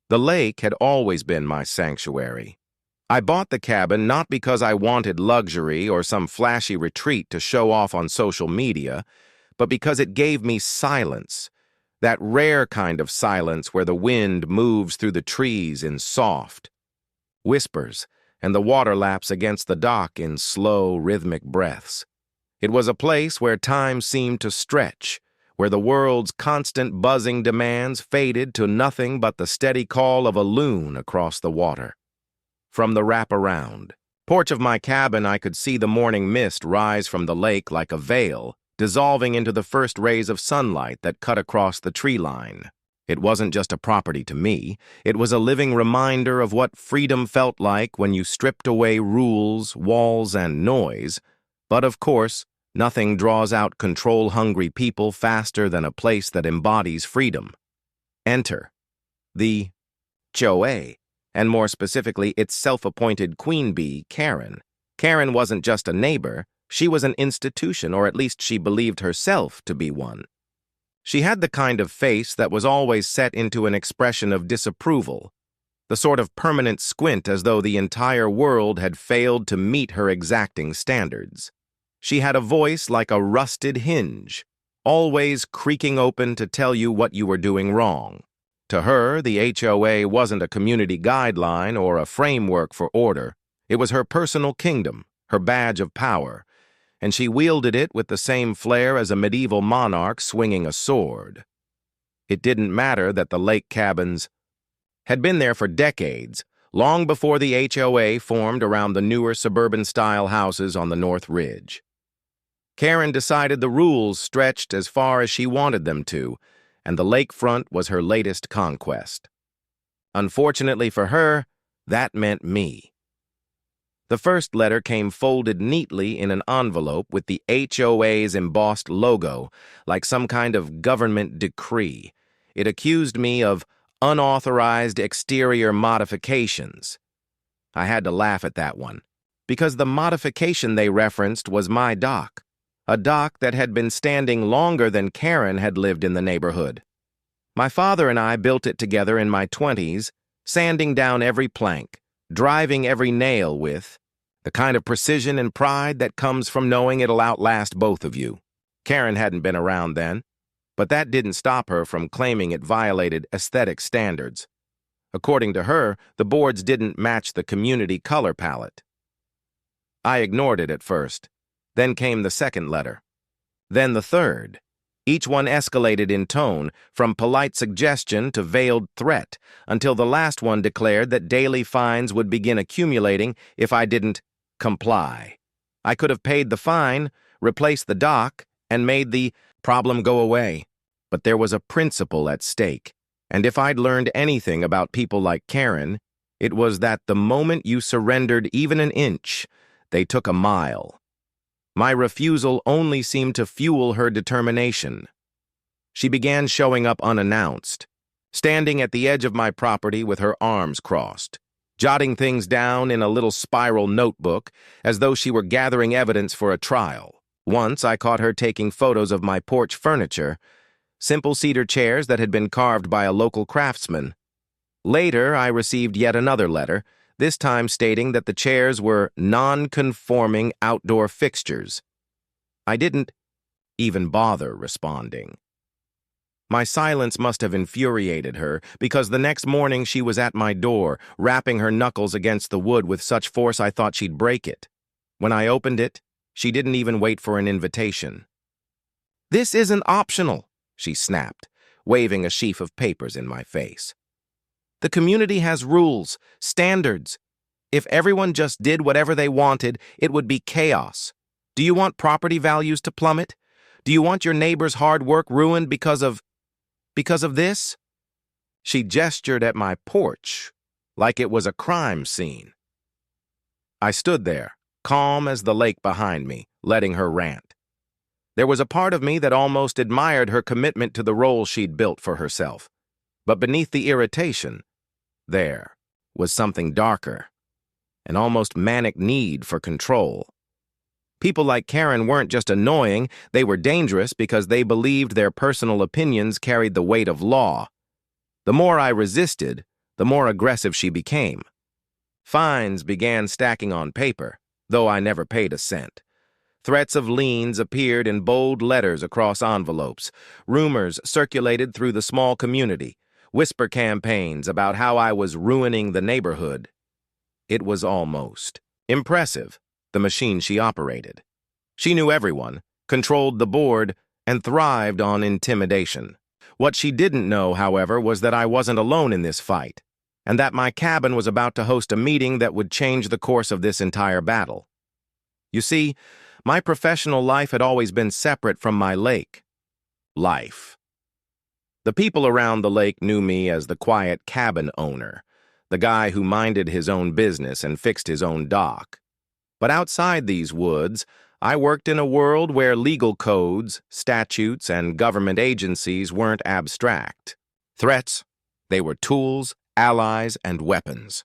The lake had always been my sanctuary. I bought the cabin not because I wanted luxury or some flashy retreat to show off on social media, but because it gave me silence, that rare kind of silence where the wind moves through the trees in soft whispers and the water laps against the dock in slow, rhythmic breaths. It was a place where time seemed to stretch, where the world's constant buzzing demands faded to nothing but the steady call of a loon across the water. From the wraparound porch of my cabin, I could see the morning mist rise from the lake like a veil, dissolving into the first rays of sunlight that cut across the tree line. It wasn't just a property to me, it was a living reminder of what freedom felt like when you stripped away rules, walls, and noise. But of course, nothing draws out control-hungry people faster than a place that embodies freedom. Enter the HOA, and more specifically, its self-appointed queen bee, Karen. Karen wasn't just a neighbor, she was an institution, or at least she believed herself to be one. She had the kind of face that was always set into an expression of disapproval, the sort of permanent squint as though the entire world had failed to meet her exacting standards. She had a voice like a rusted hinge, always creaking open to tell you what you were doing wrong. To her, the HOA wasn't a community guideline or a framework for order. It was her personal kingdom, her badge of power, and she wielded it with the same flair as a medieval monarch swinging a sword. It didn't matter that the lake cabins had been there for decades, long before the HOA formed around the newer suburban-style houses on the North Ridge. Karen decided the rules stretched as far as she wanted them to, and the lakefront was her latest conquest. Unfortunately for her, that meant me. The first letter came folded neatly in an envelope with the HOA's embossed logo, like some kind of government decree. It accused me of unauthorized exterior modifications. I had to laugh at that one, because the modification they referenced was my dock, a dock that had been standing longer than Karen had lived in the neighborhood. My father and I built it together in my 20s, sanding down every plank, driving every nail with the kind of precision and pride that comes from knowing it'll outlast both of you. Karen hadn't been around then, but that didn't stop her from claiming it violated aesthetic standards. According to her, the boards didn't match the community color palette. I ignored it at first. Then came the second letter. Then the third. Each one escalated in tone, from polite suggestion to veiled threat, until the last one declared that daily fines would begin accumulating if I didn't comply. I could have paid the fine, replaced the dock, and made the problem go away. But there was a principle at stake, and if I'd learned anything about people like Karen, it was that the moment you surrendered even an inch, they took a mile. My refusal only seemed to fuel her determination. She began showing up unannounced, standing at the edge of my property with her arms crossed, jotting things down in a little spiral notebook as though she were gathering evidence for a trial. Once I caught her taking photos of my porch furniture, simple cedar chairs that had been carved by a local craftsman. Later, I received yet another letter, this time stating that the chairs were non-conforming outdoor fixtures. I didn't even bother responding. My silence must have infuriated her, because the next morning she was at my door, rapping her knuckles against the wood with such force I thought she'd break it. When I opened it, she didn't even wait for an invitation. "This isn't optional," she snapped, waving a sheaf of papers in my face. "The community has rules, standards. If everyone just did whatever they wanted, it would be chaos. Do you want property values to plummet? Do you want your neighbor's hard work ruined because of this?" She gestured at my porch like it was a crime scene. I stood there, calm as the lake behind me, letting her rant. There was a part of me that almost admired her commitment to the role she'd built for herself. But beneath the irritation, there was something darker, an almost manic need for control. People like Karen weren't just annoying, they were dangerous because they believed their personal opinions carried the weight of law. The more I resisted, the more aggressive she became. Fines began stacking on paper, though I never paid a cent. Threats of liens appeared in bold letters across envelopes. Rumors circulated through the small community. Whisper campaigns about how I was ruining the neighborhood. It was almost impressive, the machine she operated. She knew everyone, controlled the board, and thrived on intimidation. What she didn't know, however, was that I wasn't alone in this fight, and that my cabin was about to host a meeting that would change the course of this entire battle. You see, my professional life had always been separate from my lake life. The people around the lake knew me as the quiet cabin owner, the guy who minded his own business and fixed his own dock. But outside these woods, I worked in a world where legal codes, statutes, and government agencies weren't abstract. Threats, they were tools, allies, and weapons.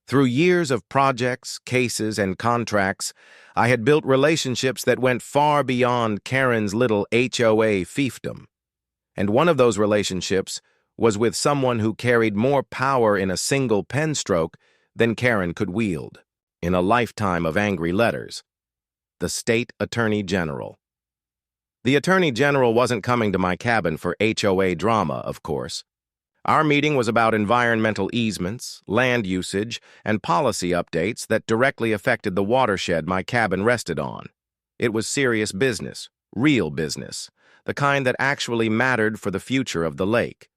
Through years of projects, cases, and contracts, I had built relationships that went far beyond Karen's little HOA fiefdom. And one of those relationships was with someone who carried more power in a single pen stroke than Karen could wield, in a lifetime of angry letters. The State Attorney General. The Attorney General wasn't coming to my cabin for HOA drama, of course. Our meeting was about environmental easements, land usage, and policy updates that directly affected the watershed my cabin rested on. It was serious business, real business, the kind that actually mattered for the future of the lake.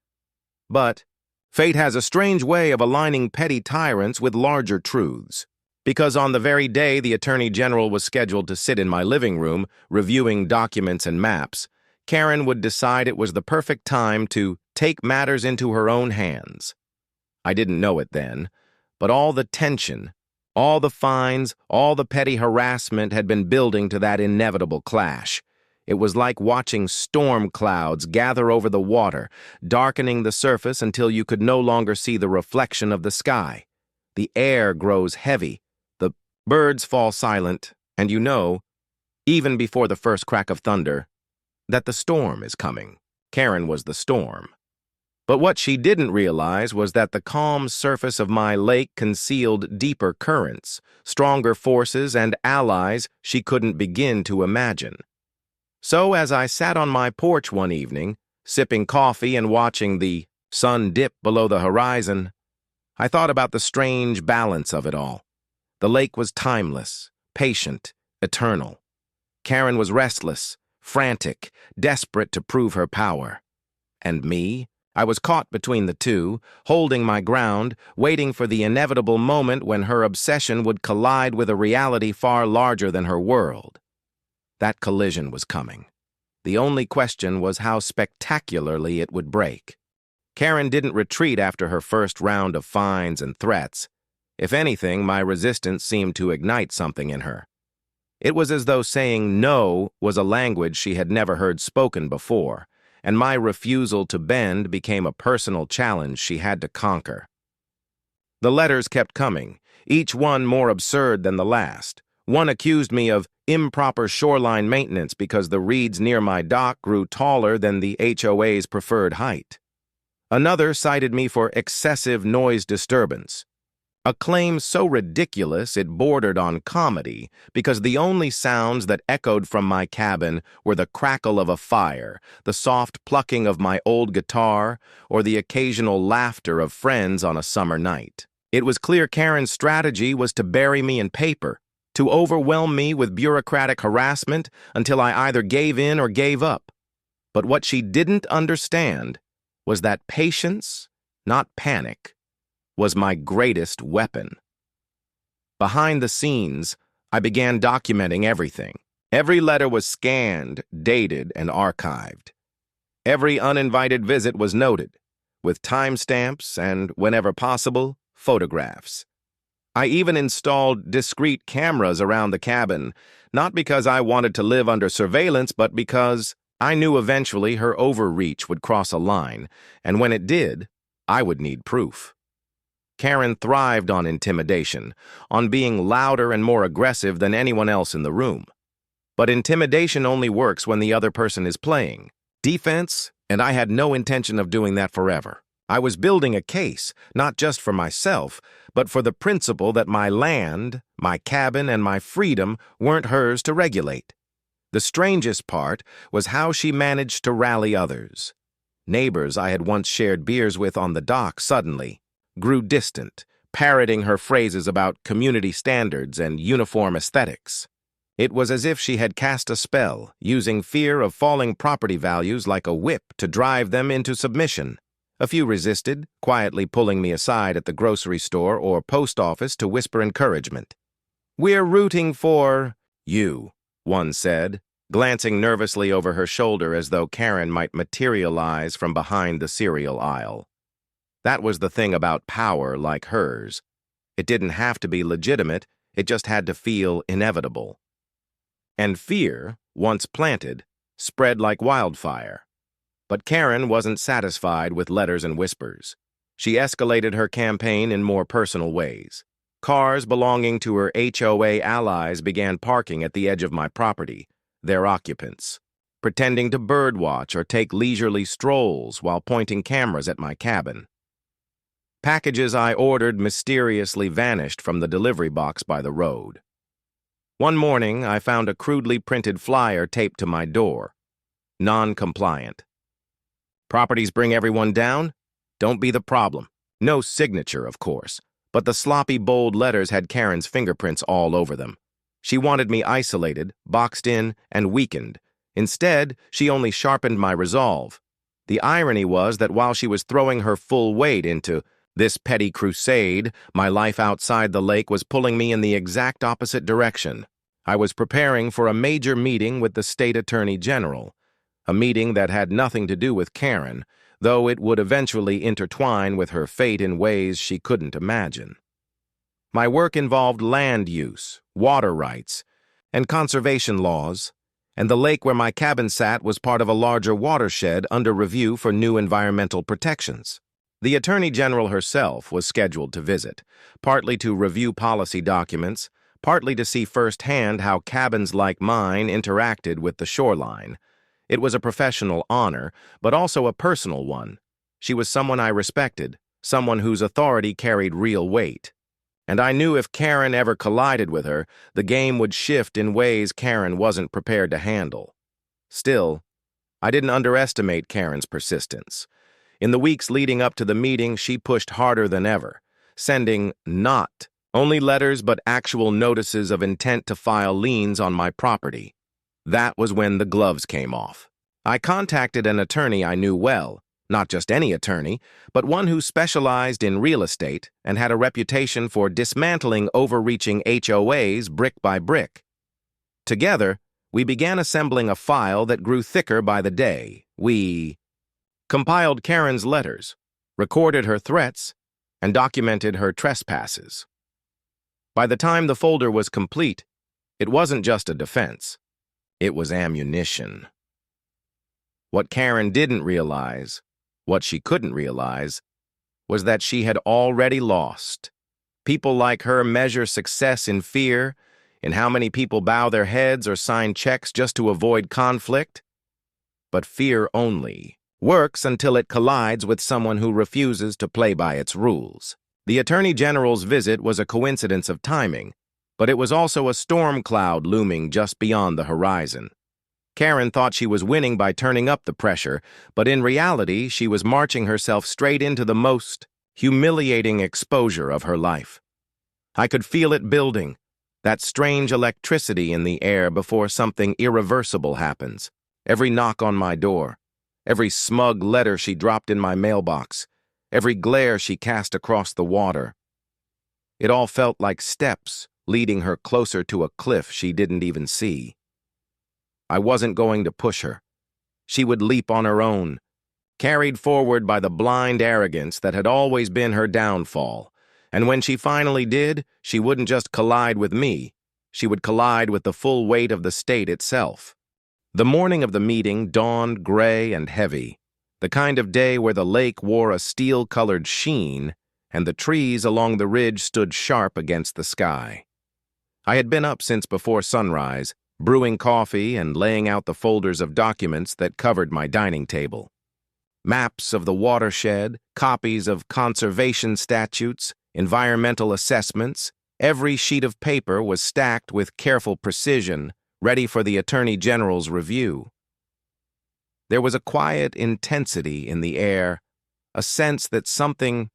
But fate has a strange way of aligning petty tyrants with larger truths. Because on the very day the Attorney General was scheduled to sit in my living room, reviewing documents and maps, Karen would decide it was the perfect time to take matters into her own hands. I didn't know it then, but all the tension, all the fines, all the petty harassment had been building to that inevitable clash. It was like watching storm clouds gather over the water, darkening the surface until you could no longer see the reflection of the sky. The air grows heavy, the birds fall silent, and you know, even before the first crack of thunder, that the storm is coming. Karen was the storm. But what she didn't realize was that the calm surface of my lake concealed deeper currents, stronger forces, and allies she couldn't begin to imagine. So as I sat on my porch one evening, sipping coffee and watching the sun dip below the horizon, I thought about the strange balance of it all. The lake was timeless, patient, eternal. Karen was restless, frantic, desperate to prove her power. And me? I was caught between the two, holding my ground, waiting for the inevitable moment when her obsession would collide with a reality far larger than her world. That collision was coming. The only question was how spectacularly it would break. Karen didn't retreat after her first round of fines and threats. If anything, my resistance seemed to ignite something in her. It was as though saying no was a language she had never heard spoken before, and my refusal to bend became a personal challenge she had to conquer. The letters kept coming, each one more absurd than the last. One accused me of improper shoreline maintenance because the reeds near my dock grew taller than the HOA's preferred height. Another cited me for excessive noise disturbance, a claim so ridiculous it bordered on comedy because the only sounds that echoed from my cabin were the crackle of a fire, the soft plucking of my old guitar, or the occasional laughter of friends on a summer night. It was clear Karen's strategy was to bury me in paper, to overwhelm me with bureaucratic harassment until I either gave in or gave up. But what she didn't understand was that patience, not panic, was my greatest weapon. Behind the scenes, I began documenting everything. Every letter was scanned, dated, and archived. Every uninvited visit was noted, with timestamps and, whenever possible, photographs. I even installed discreet cameras around the cabin, not because I wanted to live under surveillance, but because I knew eventually her overreach would cross a line, and when it did, I would need proof. Karen thrived on intimidation, on being louder and more aggressive than anyone else in the room. But intimidation only works when the other person is playing defense, and I had no intention of doing that forever. I was building a case, not just for myself, but for the principle that my land, my cabin, and my freedom weren't hers to regulate. The strangest part was how she managed to rally others. Neighbors I had once shared beers with on the dock suddenly grew distant, parroting her phrases about community standards and uniform aesthetics. It was as if she had cast a spell, using fear of falling property values like a whip to drive them into submission. A few resisted, quietly pulling me aside at the grocery store or post office to whisper encouragement. "We're rooting for you," one said, glancing nervously over her shoulder as though Karen might materialize from behind the cereal aisle. That was the thing about power like hers. It didn't have to be legitimate, it just had to feel inevitable. And fear, once planted, spread like wildfire. But Karen wasn't satisfied with letters and whispers. She escalated her campaign in more personal ways. Cars belonging to her HOA allies began parking at the edge of my property, their occupants, pretending to birdwatch or take leisurely strolls while pointing cameras at my cabin. Packages I ordered mysteriously vanished from the delivery box by the road. One morning, I found a crudely printed flyer taped to my door. Non-compliant. Properties bring everyone down? Don't be the problem. No signature, of course, but the sloppy, bold letters had Karen's fingerprints all over them. She wanted me isolated, boxed in, and weakened. Instead, she only sharpened my resolve. The irony was that while she was throwing her full weight into this petty crusade, my life outside the lake was pulling me in the exact opposite direction. I was preparing for a major meeting with the state attorney general, a meeting that had nothing to do with Karen, though it would eventually intertwine with her fate in ways she couldn't imagine. My work involved land use, water rights, and conservation laws, and the lake where my cabin sat was part of a larger watershed under review for new environmental protections. The Attorney General herself was scheduled to visit, partly to review policy documents, partly to see firsthand how cabins like mine interacted with the shoreline. It was a professional honor, but also a personal one. She was someone I respected, someone whose authority carried real weight. And I knew if Karen ever collided with her, the game would shift in ways Karen wasn't prepared to handle. Still, I didn't underestimate Karen's persistence. In the weeks leading up to the meeting, she pushed harder than ever, sending not only letters but actual notices of intent to file liens on my property. That was when the gloves came off. I contacted an attorney I knew well, not just any attorney, but one who specialized in real estate and had a reputation for dismantling overreaching HOAs brick by brick. Together, we began assembling a file that grew thicker by the day. We compiled Karen's letters, recorded her threats, and documented her trespasses. By the time the folder was complete, it wasn't just a defense. It was ammunition. What Karen didn't realize, what she couldn't realize, was that she had already lost. People like her measure success in fear, in how many people bow their heads or sign checks just to avoid conflict. But fear only works until it collides with someone who refuses to play by its rules. The Attorney General's visit was a coincidence of timing, but it was also a storm cloud looming just beyond the horizon. Karen thought she was winning by turning up the pressure, but in reality, she was marching herself straight into the most humiliating exposure of her life. I could feel it building, that strange electricity in the air before something irreversible happens. Every knock on my door, every smug letter she dropped in my mailbox, every glare she cast across the water. It all felt like steps leading her closer to a cliff she didn't even see. I wasn't going to push her. She would leap on her own, carried forward by the blind arrogance that had always been her downfall. And when she finally did, she wouldn't just collide with me, she would collide with the full weight of the state itself. The morning of the meeting dawned gray and heavy, the kind of day where the lake wore a steel-colored sheen and the trees along the ridge stood sharp against the sky. I had been up since before sunrise, brewing coffee and laying out the folders of documents that covered my dining table. Maps of the watershed, copies of conservation statutes, environmental assessments. Every sheet of paper was stacked with careful precision, ready for the Attorney General's review. There was a quiet intensity in the air, a sense that something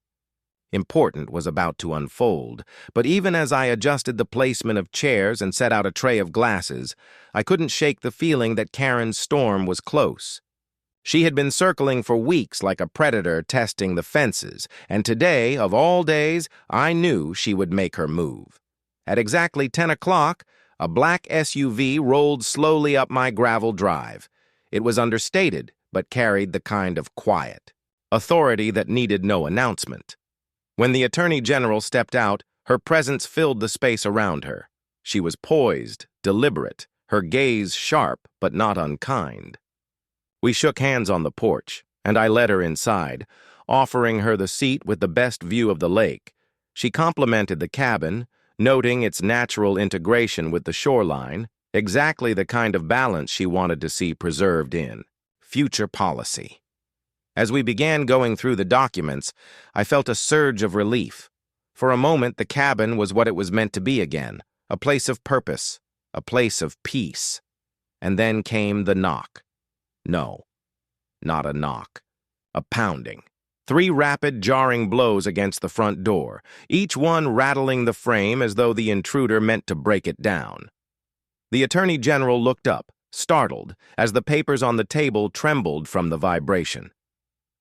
important was about to unfold, but even as I adjusted the placement of chairs and set out a tray of glasses, I couldn't shake the feeling that Karen's storm was close. She had been circling for weeks like a predator testing the fences, and today, of all days, I knew she would make her move. At exactly 10 o'clock, a black SUV rolled slowly up my gravel drive. It was understated, but carried the kind of quiet authority that needed no announcement. When the Attorney General stepped out, her presence filled the space around her. She was poised, deliberate, her gaze sharp but not unkind. We shook hands on the porch, and I led her inside, offering her the seat with the best view of the lake. She complimented the cabin, noting its natural integration with the shoreline, exactly the kind of balance she wanted to see preserved in future policy. As we began going through the documents, I felt a surge of relief. For a moment, the cabin was what it was meant to be again, a place of purpose, a place of peace. And then came the knock. No, not a knock. A pounding. 3 rapid, jarring blows against the front door, each one rattling the frame as though the intruder meant to break it down. The Attorney General looked up, startled, as the papers on the table trembled from the vibration.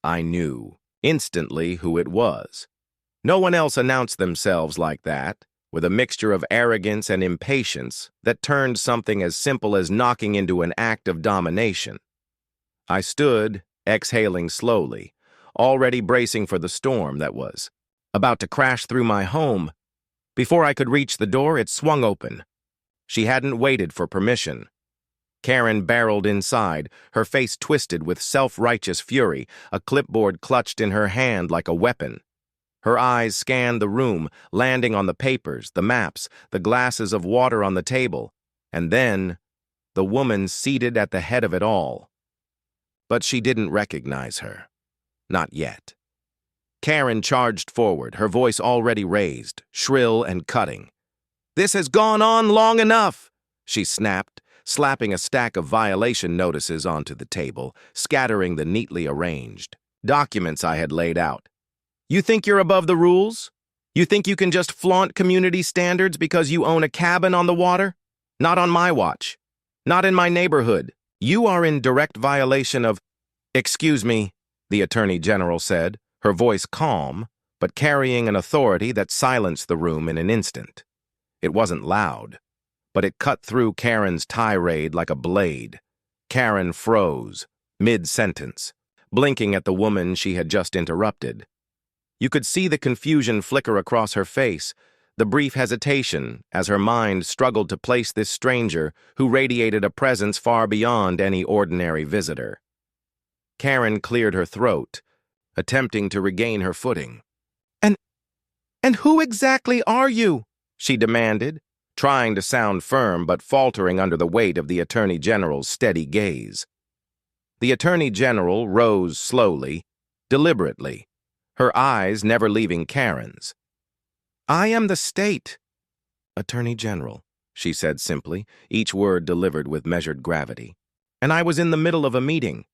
I knew, instantly, who it was. No one else announced themselves like that, with a mixture of arrogance and impatience that turned something as simple as knocking into an act of domination. I stood, exhaling slowly, already bracing for the storm that was about to crash through my home. Before I could reach the door, it swung open. She hadn't waited for permission. Karen barreled inside, her face twisted with self-righteous fury, a clipboard clutched in her hand like a weapon. Her eyes scanned the room, landing on the papers, the maps, the glasses of water on the table, and then the woman seated at the head of it all. But she didn't recognize her. Not yet. Karen charged forward, her voice already raised, shrill and cutting. "This has gone on long enough," she snapped, slapping a stack of violation notices onto the table, scattering the neatly arranged documents I had laid out. "You think you're above the rules? You think you can just flaunt community standards because you own a cabin on the water? Not on my watch. Not in my neighborhood. You are in direct violation of—" "Excuse me," the Attorney General said, her voice calm, but carrying an authority that silenced the room in an instant. It wasn't loud, but it cut through Karen's tirade like a blade. Karen froze, mid-sentence, blinking at the woman she had just interrupted. You could see the confusion flicker across her face, the brief hesitation as her mind struggled to place this stranger who radiated a presence far beyond any ordinary visitor. Karen cleared her throat, attempting to regain her footing. And who exactly are you?" she demanded, trying to sound firm but faltering under the weight of the Attorney General's steady gaze. The Attorney General rose slowly, deliberately, her eyes never leaving Karen's. "I am the state, Attorney General," she said simply, each word delivered with measured gravity. "And I was in the middle of a meeting."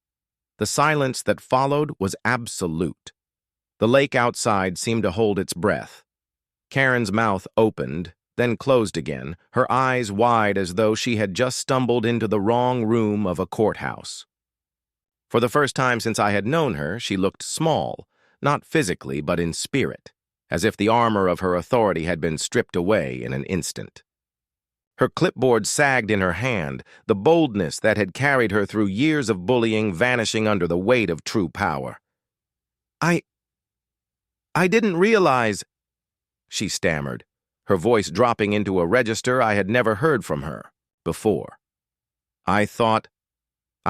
The silence that followed was absolute. The lake outside seemed to hold its breath. Karen's mouth opened, then closed again, her eyes wide as though she had just stumbled into the wrong room of a courthouse. For the first time since I had known her, she looked small, not physically but in spirit, as if the armor of her authority had been stripped away in an instant. Her clipboard sagged in her hand, the boldness that had carried her through years of bullying vanishing under the weight of true power. I didn't realize," she stammered, her voice dropping into a register I had never heard from her before. "I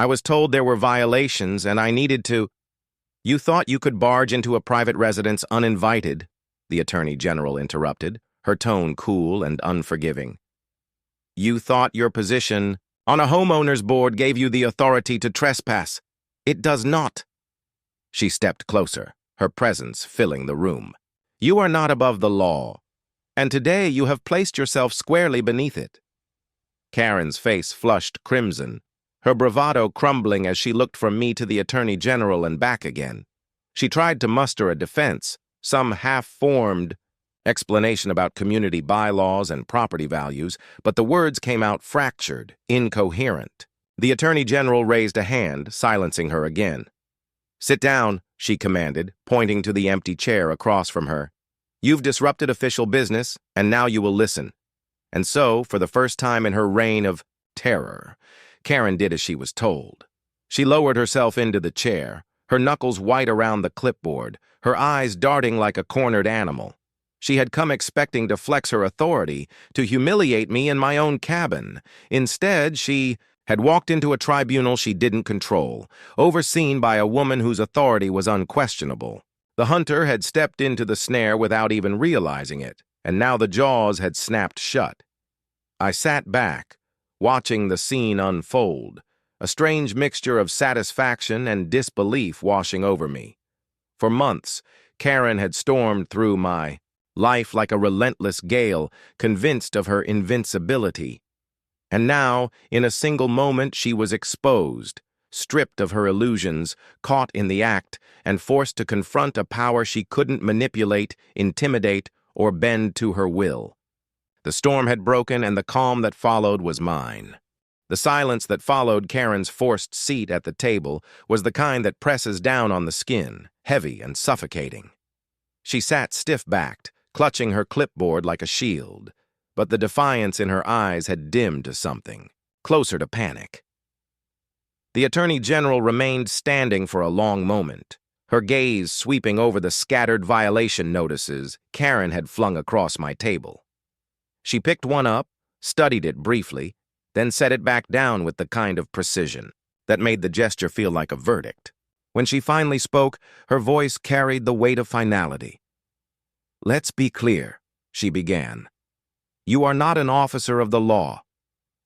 was told there were violations and I needed to—" "You thought you could barge into a private residence uninvited," the Attorney General interrupted, her tone cool and unforgiving. "You thought your position on a homeowner's board gave you the authority to trespass. It does not." She stepped closer, her presence filling the room. "You are not above the law, and today you have placed yourself squarely beneath it." Karen's face flushed crimson, her bravado crumbling as she looked from me to the Attorney General and back again. She tried to muster a defense, some half-formed explanation about community bylaws and property values, but the words came out fractured, incoherent. The Attorney General raised a hand, silencing her again. "Sit down," she commanded, pointing to the empty chair across from her. "You've disrupted official business, and now you will listen." And so, for the first time in her reign of terror, Karen did as she was told. She lowered herself into the chair, her knuckles white around the clipboard, her eyes darting like a cornered animal. She had come expecting to flex her authority, to humiliate me in my own cabin. Instead, she had walked into a tribunal she didn't control, overseen by a woman whose authority was unquestionable. The hunter had stepped into the snare without even realizing it, and now the jaws had snapped shut. I sat back, watching the scene unfold, a strange mixture of satisfaction and disbelief washing over me. For months, Karen had stormed through my life like a relentless gale, convinced of her invincibility. And now, in a single moment, she was exposed, stripped of her illusions, caught in the act, and forced to confront a power she couldn't manipulate, intimidate, or bend to her will. The storm had broken, and the calm that followed was mine. The silence that followed Karen's forced seat at the table was the kind that presses down on the skin, heavy and suffocating. She sat stiff-backed, clutching her clipboard like a shield, but the defiance in her eyes had dimmed to something, closer to panic. The Attorney General remained standing for a long moment, her gaze sweeping over the scattered violation notices Karen had flung across my table. She picked one up, studied it briefly, then set it back down with the kind of precision that made the gesture feel like a verdict. When she finally spoke, her voice carried the weight of finality. "Let's be clear," she began. "You are not an officer of the law.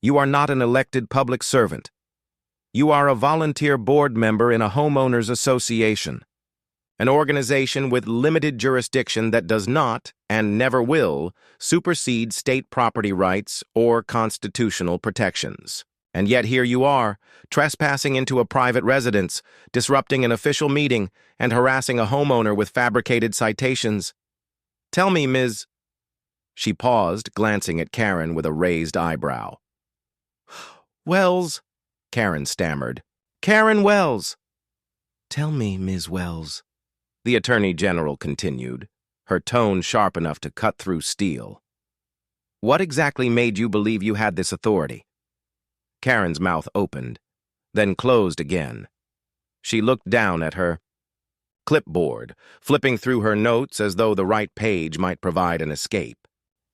You are not an elected public servant. You are a volunteer board member in a homeowners association, an organization with limited jurisdiction that does not, and never will, supersede state property rights or constitutional protections. And yet here you are, trespassing into a private residence, disrupting an official meeting, and harassing a homeowner with fabricated citations. Tell me, Ms. She paused, glancing at Karen with a raised eyebrow. "Wells," Karen stammered. "Karen Wells." "Tell me, Ms. Wells," the Attorney General continued, her tone sharp enough to cut through steel. "What exactly made you believe you had this authority?" Karen's mouth opened, then closed again. She looked down at her clipboard, flipping through her notes as though the right page might provide an escape.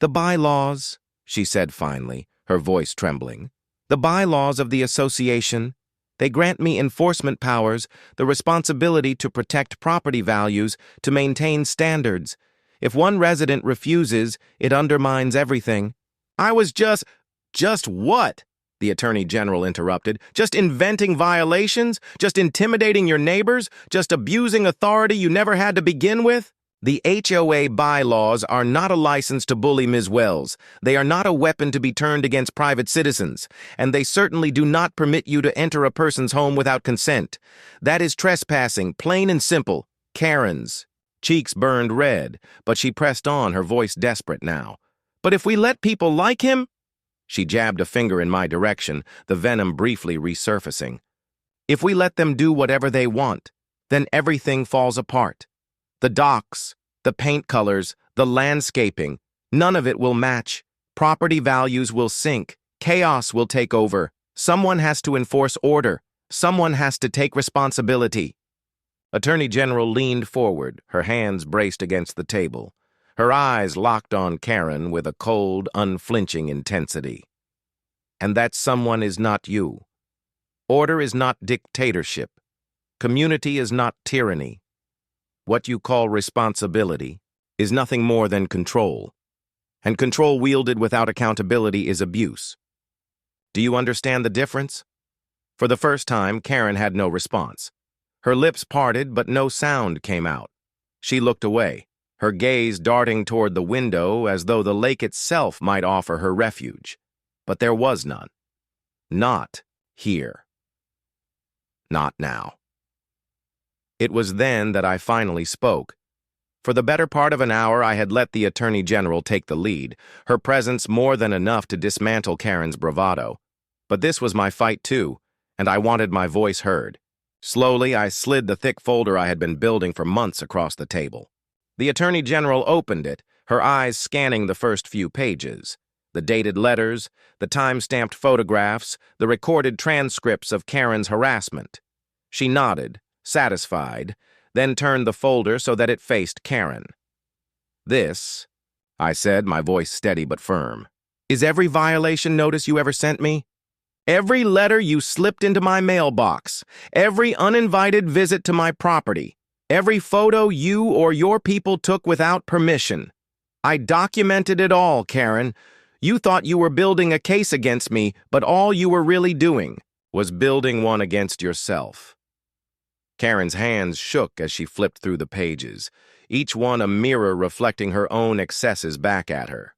"The bylaws," she said finally, her voice trembling. "The bylaws of the association. They grant me enforcement powers, the responsibility to protect property values, to maintain standards. If one resident refuses, it undermines everything." "I was just what?" the Attorney General interrupted. "Just inventing violations? Just intimidating your neighbors? Just abusing authority you never had to begin with?" "The HOA bylaws are not a license to bully Ms. Wells. They are not a weapon to be turned against private citizens, and they certainly do not permit you to enter a person's home without consent. That is trespassing, plain and simple." Karen's cheeks burned red, but she pressed on, her voice desperate now. "But if we let people like him?" She jabbed a finger in my direction, the venom briefly resurfacing. "If we let them do whatever they want, then everything falls apart. The docks, the paint colors, the landscaping, none of it will match. Property values will sink. Chaos will take over. Someone has to enforce order. Someone has to take responsibility." Attorney General leaned forward, her hands braced against the table, her eyes locked on Karen with a cold, unflinching intensity. "And that someone is not you. Order is not dictatorship. Community is not tyranny. What you call responsibility is nothing more than control, and control wielded without accountability is abuse. Do you understand the difference?" For the first time, Karen had no response. Her lips parted, but no sound came out. She looked away, her gaze darting toward the window as though the lake itself might offer her refuge. But there was none. Not here. Not now. It was then that I finally spoke. For the better part of an hour, I had let the Attorney General take the lead, her presence more than enough to dismantle Karen's bravado. But this was my fight too, and I wanted my voice heard. Slowly, I slid the thick folder I had been building for months across the table. The Attorney General opened it, her eyes scanning the first few pages. The dated letters, the time-stamped photographs, the recorded transcripts of Karen's harassment. She nodded, satisfied, then turned the folder so that it faced Karen. "This," I said, my voice steady but firm, "is every violation notice you ever sent me? Every letter you slipped into my mailbox, every uninvited visit to my property, every photo you or your people took without permission. I documented it all, Karen. You thought you were building a case against me, but all you were really doing was building one against yourself." Karen's hands shook as she flipped through the pages, each one a mirror reflecting her own excesses back at her.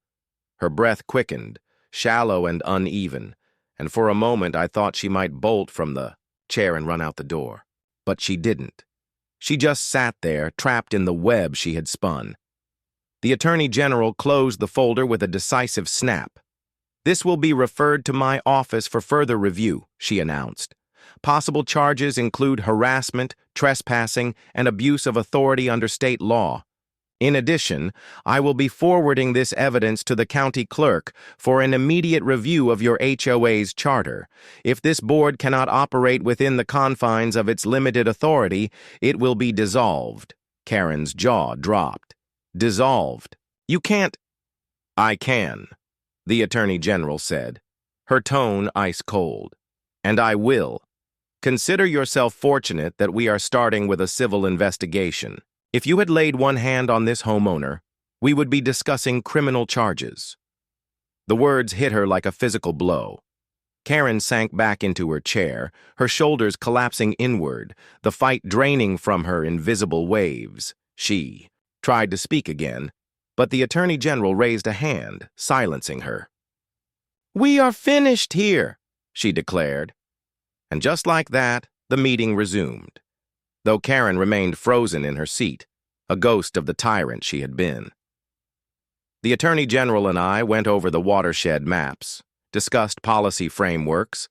Her breath quickened, shallow and uneven, and for a moment I thought she might bolt from the chair and run out the door. But she didn't. She just sat there, trapped in the web she had spun. The Attorney General closed the folder with a decisive snap. "This will be referred to my office for further review," she announced. "Possible charges include harassment, trespassing, and abuse of authority under state law. In addition, I will be forwarding this evidence to the county clerk for an immediate review of your HOA's charter. If this board cannot operate within the confines of its limited authority, it will be dissolved." Karen's jaw dropped. "Dissolved? You can't—" "I can," the Attorney General said, her tone ice cold. "And I will. Consider yourself fortunate that we are starting with a civil investigation. If you had laid one hand on this homeowner, we would be discussing criminal charges." The words hit her like a physical blow. Karen sank back into her chair, her shoulders collapsing inward, the fight draining from her in visible waves. She tried to speak again, but the Attorney General raised a hand, silencing her. "We are finished here," she declared. And just like that, the meeting resumed, though Karen remained frozen in her seat, a ghost of the tyrant she had been. The Attorney General and I went over the watershed maps, discussed policy frameworks,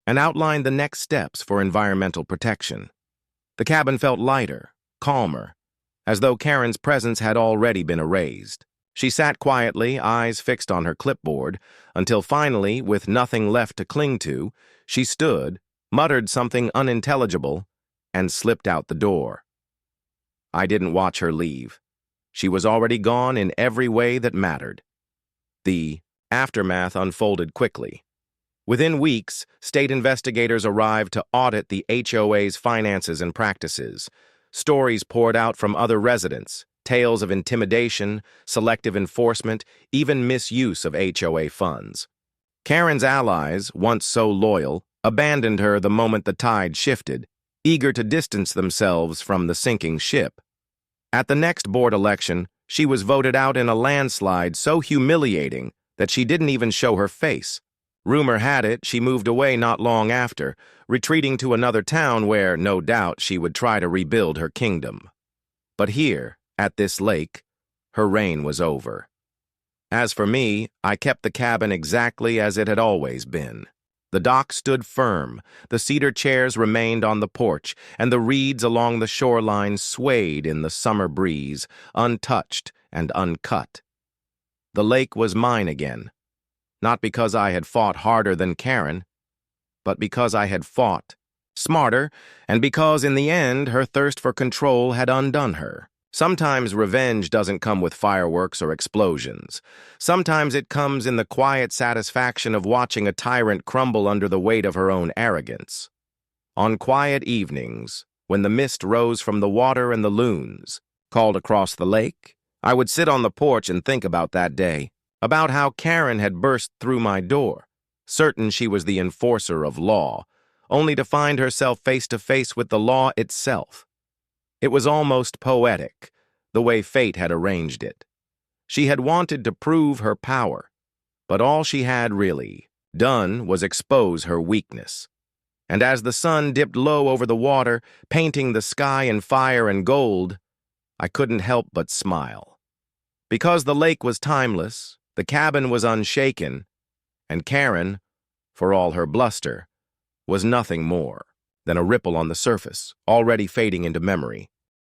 and outlined the next steps for environmental protection. The cabin felt lighter, calmer, as though Karen's presence had already been erased. She sat quietly, eyes fixed on her clipboard, until finally, with nothing left to cling to, she stood, muttered something unintelligible, and slipped out the door. I didn't watch her leave. She was already gone in every way that mattered. The aftermath unfolded quickly. Within weeks, state investigators arrived to audit the HOA's finances and practices. Stories poured out from other residents, tales of intimidation, selective enforcement, even misuse of HOA funds. Karen's allies, once so loyal, abandoned her the moment the tide shifted, eager to distance themselves from the sinking ship. At the next board election, she was voted out in a landslide so humiliating that she didn't even show her face. Rumor had it she moved away not long after, retreating to another town where, no doubt, she would try to rebuild her kingdom. But here, at this lake, her reign was over. As for me, I kept the cabin exactly as it had always been. The dock stood firm, the cedar chairs remained on the porch, and the reeds along the shoreline swayed in the summer breeze, untouched and uncut. The lake was mine again, not because I had fought harder than Karen, but because I had fought smarter, and because in the end her thirst for control had undone her. Sometimes revenge doesn't come with fireworks or explosions. Sometimes it comes in the quiet satisfaction of watching a tyrant crumble under the weight of her own arrogance. On quiet evenings, when the mist rose from the water and the loons called across the lake, I would sit on the porch and think about that day, about how Karen had burst through my door, certain she was the enforcer of law, only to find herself face to face with the law itself. It was almost poetic, the way fate had arranged it. She had wanted to prove her power, but all she had really done was expose her weakness. And as the sun dipped low over the water, painting the sky in fire and gold, I couldn't help but smile. Because the lake was timeless, the cabin was unshaken, and Karen, for all her bluster, was nothing more than a ripple on the surface, already fading into memory.